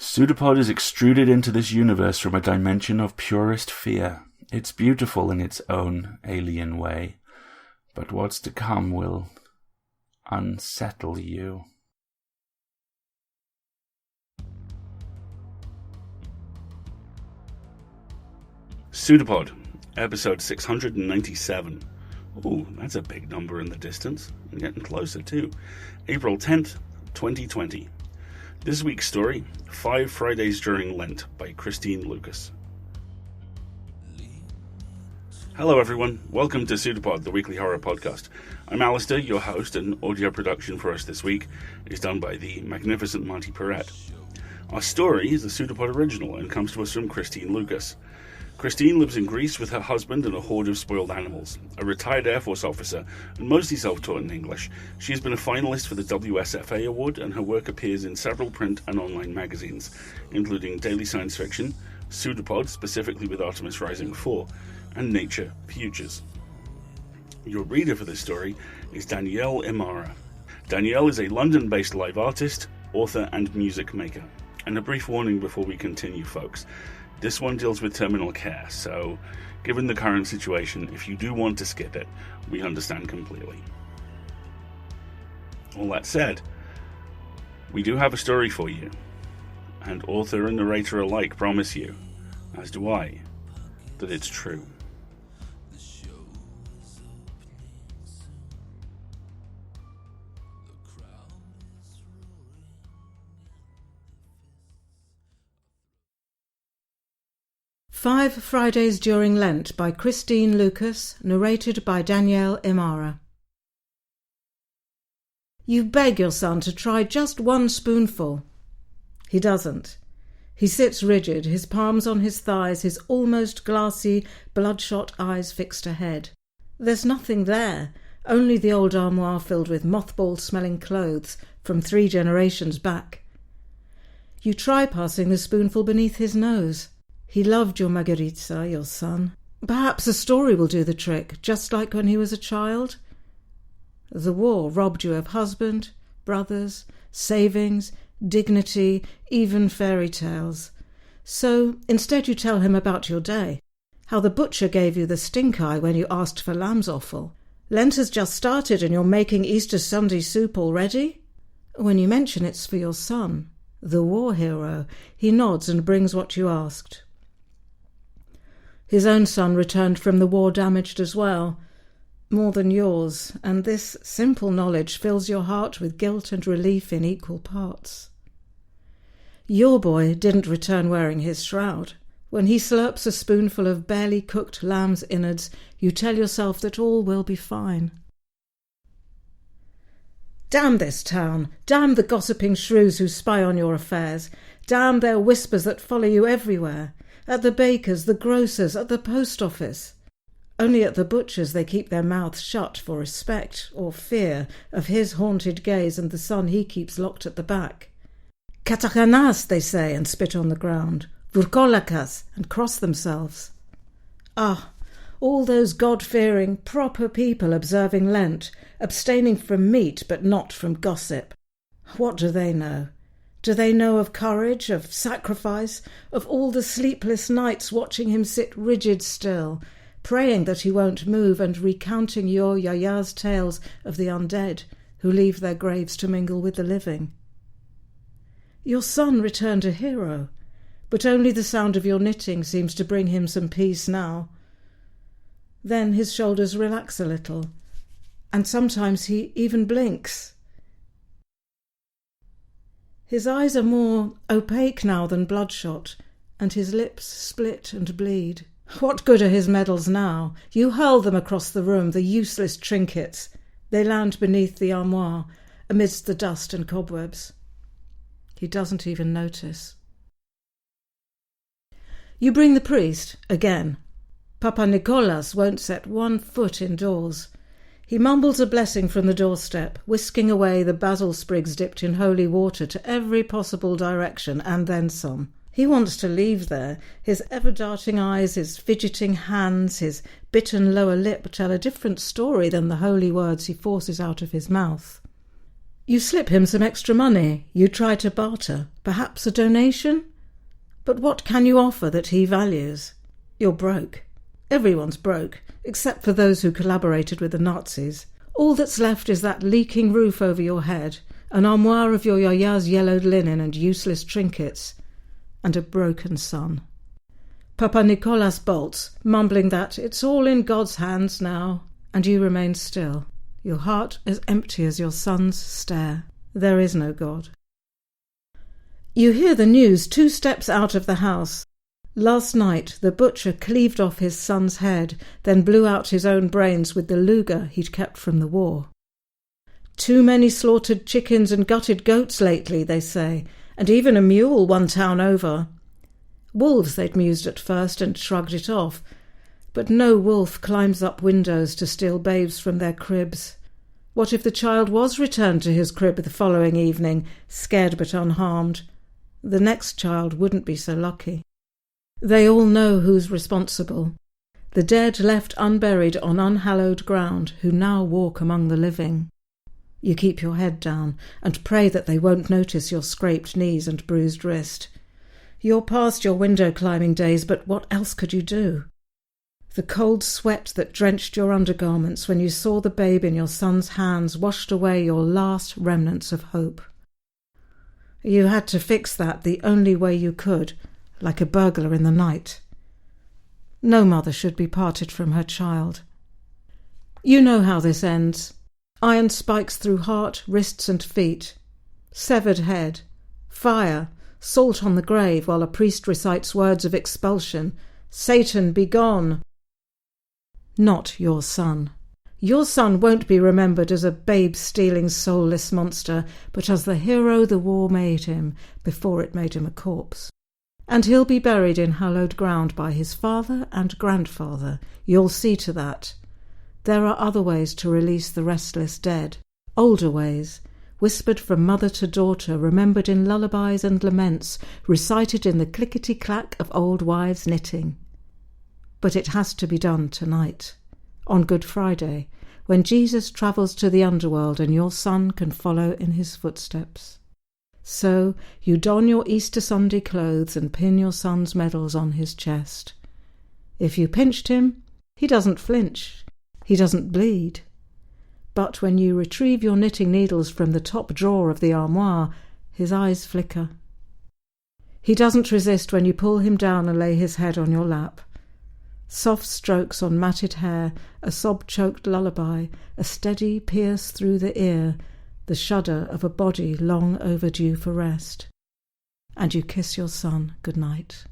PseudoPod is extruded into this universe from a dimension of purest fear. It's beautiful in its own alien way, but what's to come will unsettle you. PseudoPod, episode 697. Ooh, that's a big number in the distance. I'm getting closer too. April 10th, 2020. This week's story, 5 Fridays During Lent by Christine Lucas. Hello everyone, welcome to PseudoPod, the weekly horror podcast. I'm Alistair, your host, and audio production for us this week is done by the magnificent Monty Perrette. Our story is a PseudoPod original and comes to us from Christine Lucas. Christine lives in Greece with her husband and a horde of spoiled animals. A retired Air Force officer and mostly self-taught in English, she has been a finalist for the WSFA Award, and her work appears in several print and online magazines, including Daily Science Fiction, PseudoPod, specifically with Artemis Rising 4, and Nature Futures. Your reader for this story is Danielle Imara. Danielle is a London-based live artist, author, and music maker. And a brief warning before we continue, folks. This one deals with terminal care, so given the current situation, if you do want to skip it, we understand completely. All that said, we do have a story for you, and author and narrator alike promise you, as do I, that it's true. Five Fridays During Lent by Christine Lucas, narrated by Danielle Imara. You beg your son to try just one spoonful. He doesn't. He sits rigid, his palms on his thighs, his almost glassy, bloodshot eyes fixed ahead. There's nothing there, only the old armoire filled with mothball-smelling clothes from 3 generations back. You try passing the spoonful beneath his nose. He loved your margherita, your son. Perhaps a story will do the trick, just like when he was a child. The war robbed you of husband, brothers, savings, dignity, even fairy tales. So instead you tell him about your day, how the butcher gave you the stink eye when you asked for lamb's offal. Lent has just started and you're making Easter Sunday soup already? When you mention it's for your son, the war hero, he nods and brings what you asked. His own son returned from the war damaged as well, more than yours, and this simple knowledge fills your heart with guilt and relief in equal parts. Your boy didn't return wearing his shroud. When he slurps a spoonful of barely cooked lamb's innards, you tell yourself that all will be fine. Damn this town! Damn the gossiping shrews who spy on your affairs! Damn their whispers that follow you everywhere! At the baker's, the grocer's, at the post office. Only at the butcher's they keep their mouths shut for respect or fear of his haunted gaze and the son he keeps locked at the back. Katakanas, they say, and spit on the ground. Vurkolakas, and cross themselves. Ah, all those God-fearing, proper people observing Lent, abstaining from meat but not from gossip. What do they know? Do they know of courage, of sacrifice, of all the sleepless nights watching him sit rigid still, praying that he won't move and recounting your Yaya's tales of the undead who leave their graves to mingle with the living? Your son returned a hero, but only the sound of your knitting seems to bring him some peace now. Then his shoulders relax a little, and sometimes he even blinks. His eyes are more opaque now than bloodshot, and his lips split and bleed. What good are his medals now? You hurl them across the room, the useless trinkets. They land beneath the armoire, amidst the dust and cobwebs. He doesn't even notice. You bring the priest, again. Papa Nicolas won't set one foot indoors. He mumbles a blessing from the doorstep, whisking away the basil sprigs dipped in holy water to every possible direction, and then some. He wants to leave there. His ever-darting eyes, his fidgeting hands, his bitten lower lip tell a different story than the holy words he forces out of his mouth. You slip him some extra money. You try to barter. Perhaps a donation? But what can you offer that he values? You're broke. Everyone's broke, except for those who collaborated with the Nazis. All that's left is that leaking roof over your head, an armoire of your yaya's yellowed linen and useless trinkets, and a broken son. Papa Nicolas bolts, mumbling that it's all in God's hands now, and you remain still, your heart as empty as your son's stare. There is no God. You hear the news 2 steps out of the house. Last night the butcher cleaved off his son's head, then blew out his own brains with the Luger he'd kept from the war. Too many slaughtered chickens and gutted goats lately, they say, and even a mule 1 town over. Wolves, they'd mused at first and shrugged it off, but no wolf climbs up windows to steal babes from their cribs. What if the child was returned to his crib the following evening, scared but unharmed? The next child wouldn't be so lucky. They all know who's responsible. The dead left unburied on unhallowed ground, who now walk among the living. You keep your head down and pray that they won't notice your scraped knees and bruised wrist. You're past your window-climbing days, but what else could you do? The cold sweat that drenched your undergarments when you saw the babe in your son's hands washed away your last remnants of hope. You had to fix that the only way you could, like a burglar in the night. No mother should be parted from her child. You know how this ends. Iron spikes through heart, wrists and feet. Severed head. Fire. Salt on the grave while a priest recites words of expulsion. Satan, be gone. Not your son. Your son won't be remembered as a babe-stealing, soulless monster, but as the hero the war made him before it made him a corpse. And he'll be buried in hallowed ground by his father and grandfather. You'll see to that. There are other ways to release the restless dead, older ways, whispered from mother to daughter, remembered in lullabies and laments, recited in the clickety-clack of old wives' knitting. But it has to be done tonight, on Good Friday, when Jesus travels to the underworld and your son can follow in his footsteps. So you don your Easter Sunday clothes and pin your son's medals on his chest. If you pinched him, he doesn't flinch, he doesn't bleed. But when you retrieve your knitting needles from the top drawer of the armoire, his eyes flicker. He doesn't resist when you pull him down and lay his head on your lap. Soft strokes on matted hair, a sob-choked lullaby, a steady pierce through the ear, the shudder of a body long overdue for rest. And you kiss your son good night.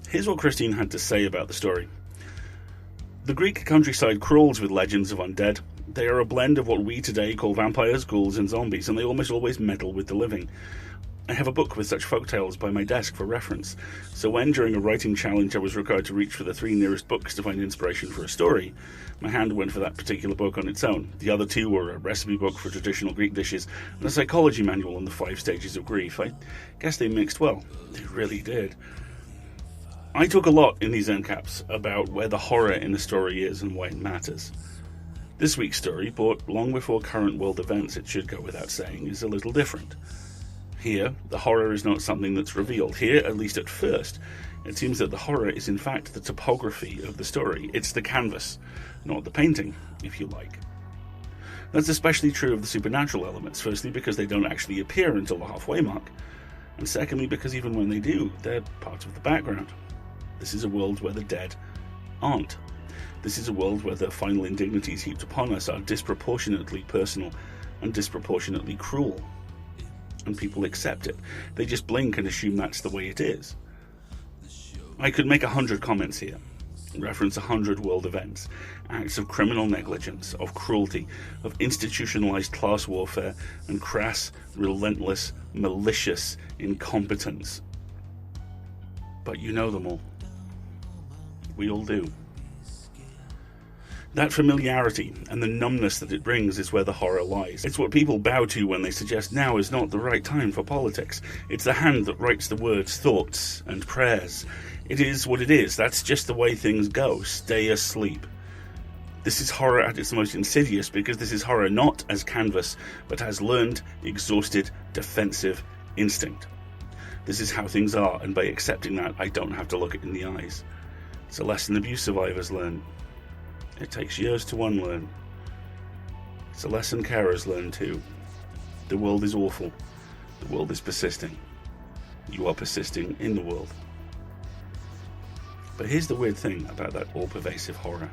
Here's what Christine had to say about the story. The Greek countryside crawls with legends of undead. They are a blend of what we today call vampires, ghouls and zombies, and they almost always meddle with the living. I have a book with such folktales by my desk for reference, so when during a writing challenge I was required to reach for the 3 nearest books to find inspiration for a story, my hand went for that particular book on its own. The other 2 were a recipe book for traditional Greek dishes and a psychology manual on the 5 stages of grief. I guess they mixed well. They really did. I talk a lot in these end caps about where the horror in the story is and why it matters. This week's story, brought long before current world events, it should go without saying, is a little different. Here, the horror is not something that's revealed. Here, at least at first, it seems that the horror is in fact the topography of the story. It's the canvas, not the painting, if you like. That's especially true of the supernatural elements, firstly because they don't actually appear until the halfway mark, and secondly because even when they do, they're part of the background. This is a world where the dead aren't. This is a world where the final indignities heaped upon us are disproportionately personal and disproportionately cruel. And people accept it. They just blink and assume that's the way it is. I could make 100 comments here, reference 100 world events, acts of criminal negligence, of cruelty, of institutionalized class warfare, and crass, relentless, malicious incompetence. But you know them all. We all do. That familiarity and the numbness that it brings is where the horror lies. It's what people bow to when they suggest now is not the right time for politics. It's the hand that writes the words, thoughts, and prayers. It is what it is. That's just the way things go. Stay asleep. This is horror at its most insidious, because this is horror not as canvas, but as learned, exhausted, defensive instinct. This is how things are, and by accepting that, I don't have to look it in the eyes. It's a lesson abuse survivors learn. It takes years to unlearn. It's a lesson carers learn too. The world is awful. The world is persisting. You are persisting in the world. But here's the weird thing about that all-pervasive horror.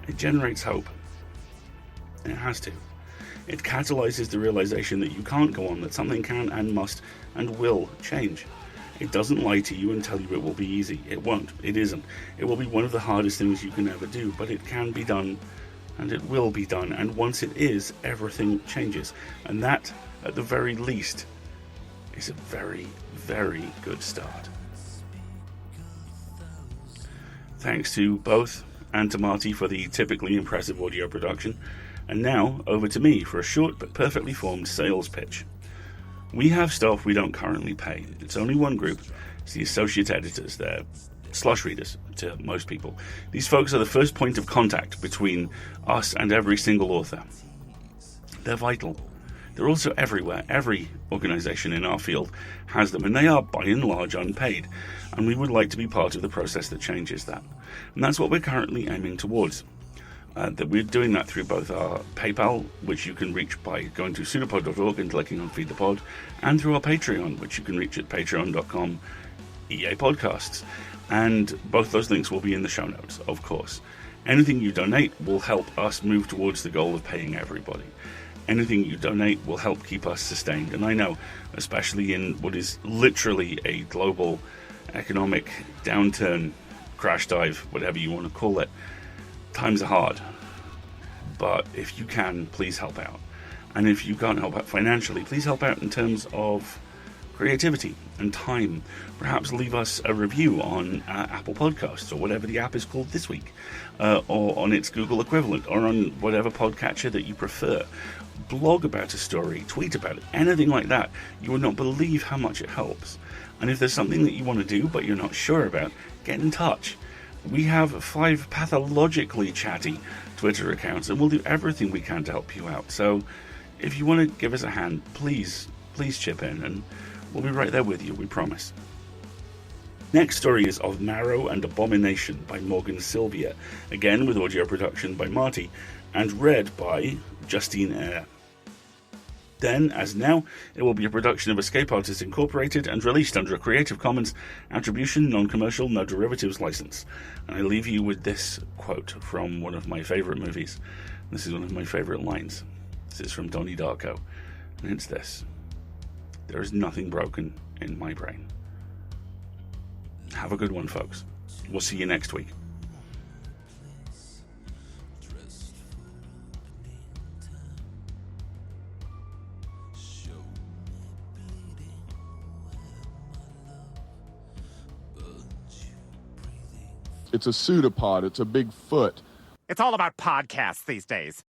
It generates hope. It has to. It catalyzes the realization that you can't go on, that something can and must and will change. It doesn't lie to you and tell you it will be easy. It won't. It isn't. It will be one of the hardest things you can ever do, but it can be done, and it will be done. And once it is, everything changes. And that, at the very least, is a very, very good start. Thanks to both and to Marty for the typically impressive audio production. And now, over to me for a short but perfectly formed sales pitch. We have staff we don't currently pay. It's only one group. It's the associate editors. They're slush readers to most people. These folks are the first point of contact between us and every single author. They're vital. They're also everywhere. Every organisation in our field has them, and they are by and large unpaid. And we would like to be part of the process that changes that. And that's what we're currently aiming towards. That we're doing that through both our PayPal, which you can reach by going to pseudopod.org and clicking on Feed the Pod, and through our Patreon, which you can reach at patreon.com EA Podcasts. And both those links will be in the show notes, of course. Anything you donate will help us move towards the goal of paying everybody. Anything you donate will help keep us sustained. And I know, especially in what is literally a global economic downturn, crash dive, whatever you want to call it, times are hard. But if you can, please help out. And if you can't help out financially, please help out in terms of creativity and time. Perhaps leave us a review on Apple Podcasts, or whatever the app is called this week, or on its Google equivalent, or on whatever podcatcher that you prefer. Blog about a story, tweet about it, anything like that. You would not believe how much it helps. And if there's something that you want to do but you're not sure about, get in touch. We have 5 pathologically chatty Twitter accounts, and we'll do everything we can to help you out. So if you want to give us a hand, please chip in, and we'll be right there with you, we promise. Next story is Of Marrow and Abomination by Morgan Sylvia, again with audio production by Marty, and read by Justine Eyre. Then, as now, it will be a production of Escape Artists Incorporated and released under a Creative Commons Attribution, Non-Commercial, No Derivatives license. And I leave you with this quote from one of my favourite movies. This is one of my favourite lines. This is from Donnie Darko, and it's this: "There is nothing broken in my brain." Have a good one, folks. We'll see you next week. It's a pseudopod. It's a big foot. It's all about podcasts these days.